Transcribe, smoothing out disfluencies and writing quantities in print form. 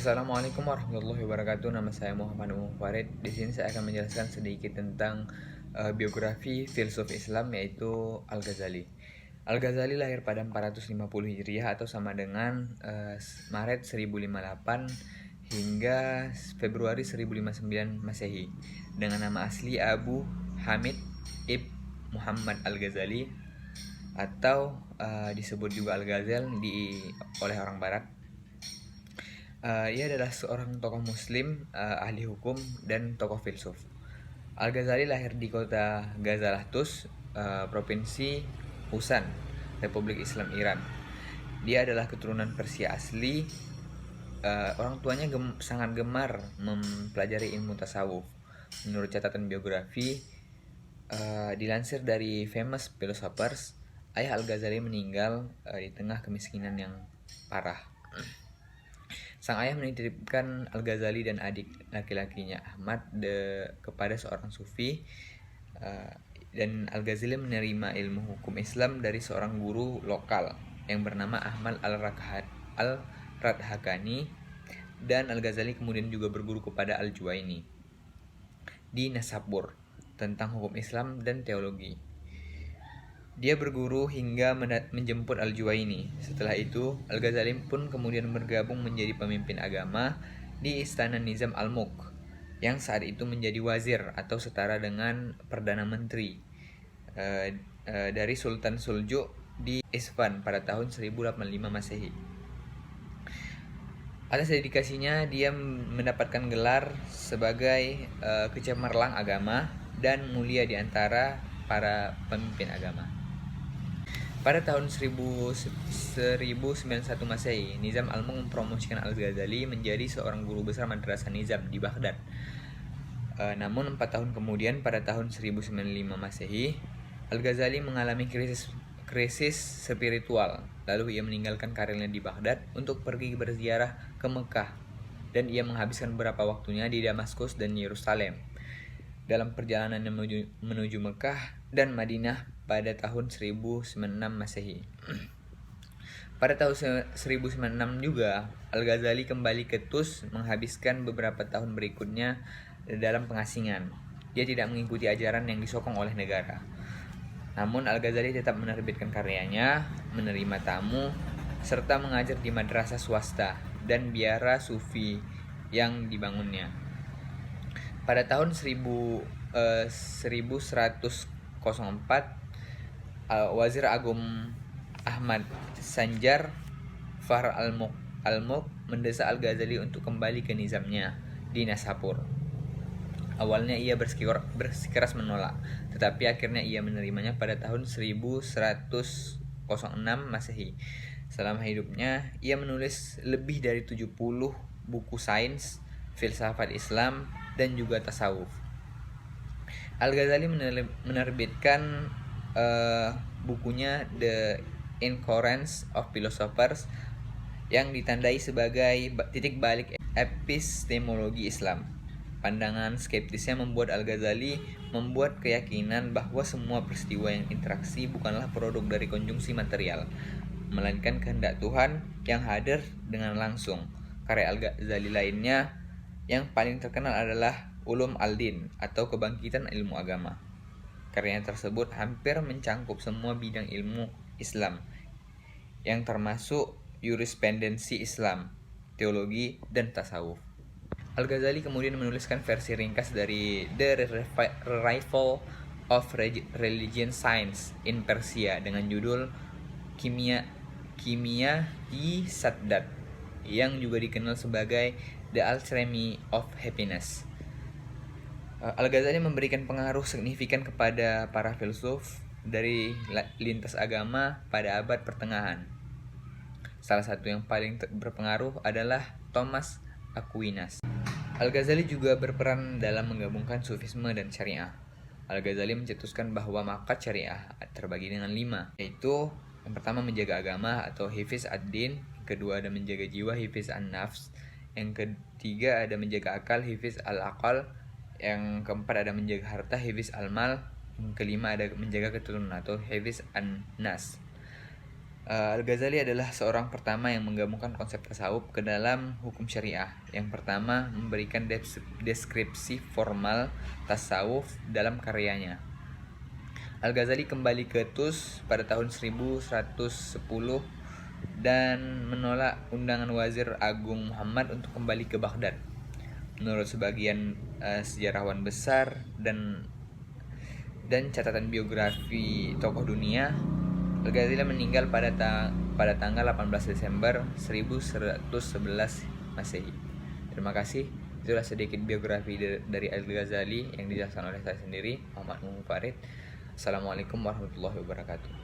Assalamualaikum warahmatullahi wabarakatuh. Nama saya Muhammad Umar Farid. Di sini saya akan menjelaskan sedikit tentang biografi filsuf Islam yaitu Al-Ghazali. Al-Ghazali lahir pada 450 Hijriah atau sama dengan Maret 1058 hingga Februari 1059 Masehi dengan nama asli Abu Hamid Ibn Muhammad Al-Ghazali atau disebut juga Al-Ghazal oleh orang Barat. Ia adalah seorang tokoh muslim, ahli hukum, dan tokoh filsuf. Al-Ghazali lahir di kota Ghazalatus, provinsi Husan, Republik Islam Iran. Dia adalah keturunan Persia asli. Orang tuanya sangat gemar mempelajari ilmu tasawuf. Menurut catatan biografi, dilansir dari Famous Philosophers, ayah Al-Ghazali meninggal di tengah kemiskinan yang parah. Sang ayah menitipkan Al-Ghazali dan adik laki-lakinya Ahmad kepada seorang sufi, dan Al-Ghazali menerima ilmu hukum Islam dari seorang guru lokal yang bernama Ahmad Al-Radhakani, dan Al-Ghazali kemudian juga berguru kepada Al-Juwaini di Nasabur tentang hukum Islam dan teologi. Dia berguru hingga menjemput Al-Juwaini. Setelah itu, Al-Ghazali pun kemudian bergabung menjadi pemimpin agama di Istana Nizam Al-Mulk, yang saat itu menjadi wazir atau setara dengan Perdana Menteri dari Sultan Suljuk di Isfahan pada tahun 1085 Masehi. Atas dedikasinya, dia mendapatkan gelar sebagai kecemerlang agama dan mulia di antara para pemimpin agama. Pada tahun 1091 Masehi, Nizam Al-Mulk mempromosikan Al-Ghazali menjadi seorang guru besar madrasah Nizam di Baghdad. Namun 4 tahun kemudian, pada tahun 1095 Masehi, Al-Ghazali mengalami krisis spiritual. Lalu ia meninggalkan karirnya di Baghdad untuk pergi berziarah ke Mekah, dan ia menghabiskan beberapa waktunya di Damaskus dan Yerusalem. Dalam perjalanannya menuju Mekah dan Madinah pada tahun 1096 Masehi. Pada tahun 1096 juga, Al-Ghazali kembali ke Tus menghabiskan beberapa tahun berikutnya dalam pengasingan. Dia tidak mengikuti ajaran yang disokong oleh negara. Namun Al-Ghazali tetap menerbitkan karyanya, menerima tamu, serta mengajar di madrasah swasta dan biara sufi yang dibangunnya. Pada tahun 1104, Wazir Agung Ahmad Sanjar Fahr Al-Mulk mendesak Al-Ghazali untuk kembali ke nizamnya di Nasabur. Awalnya ia bersikeras menolak, tetapi akhirnya ia menerimanya pada tahun 1106 Masehi. Selama hidupnya, ia menulis lebih dari 70 buku sains, filsafat Islam, dan juga tasawuf. Al-Ghazali menerbitkan bukunya The Incoherence of Philosophers yang ditandai sebagai titik balik epistemologi Islam. Pandangan skeptisnya membuat Al-Ghazali membuat keyakinan bahwa semua peristiwa yang interaksi bukanlah produk dari konjungsi material, melainkan kehendak Tuhan yang hadir dengan langsung. Karya Al-Ghazali lainnya yang paling terkenal adalah Ulum al-Din atau kebangkitan ilmu agama. Karyanya tersebut hampir mencangkup semua bidang ilmu Islam, yang termasuk jurisprudensi Islam, teologi, dan tasawuf. Al-Ghazali kemudian menuliskan versi ringkas dari The Revival of Religion Science in Persia dengan judul Kimia di Sadat, yang juga dikenal sebagai The Alchemy of Happiness. Al-Ghazali memberikan pengaruh signifikan kepada para filsuf dari lintas agama pada abad pertengahan. Salah satu yang paling berpengaruh adalah Thomas Aquinas. Al-Ghazali juga berperan dalam menggabungkan sufisme dan syariah. Al-Ghazali mencetuskan bahwa makat syariah terbagi dengan 5, yaitu yang pertama menjaga agama atau hifiz ad-din, kedua ada menjaga jiwa, hifiz an-nafs, yang ketiga ada menjaga akal, hifiz al-aqal, yang keempat ada menjaga harta, hifiz al-mal, yang kelima ada menjaga keturunan atau hifiz an-nas. Al-Ghazali adalah seorang pertama yang menggabungkan konsep tasawuf ke dalam hukum syariah. Yang pertama memberikan deskripsi formal tasawuf dalam karyanya. Al-Ghazali kembali ke Tus pada tahun 1110 dan menolak undangan Wazir Agung Muhammad untuk kembali ke Baghdad. Menurut sebagian sejarawan besar dan catatan biografi tokoh dunia, Al-Ghazali meninggal pada tanggal 18 Desember 1111 Masehi. Terima kasih. Itulah sedikit biografi dari Al-Ghazali yang dijelaskan oleh saya sendiri, Muhammad Muhammad Farid. Assalamualaikum warahmatullahi wabarakatuh.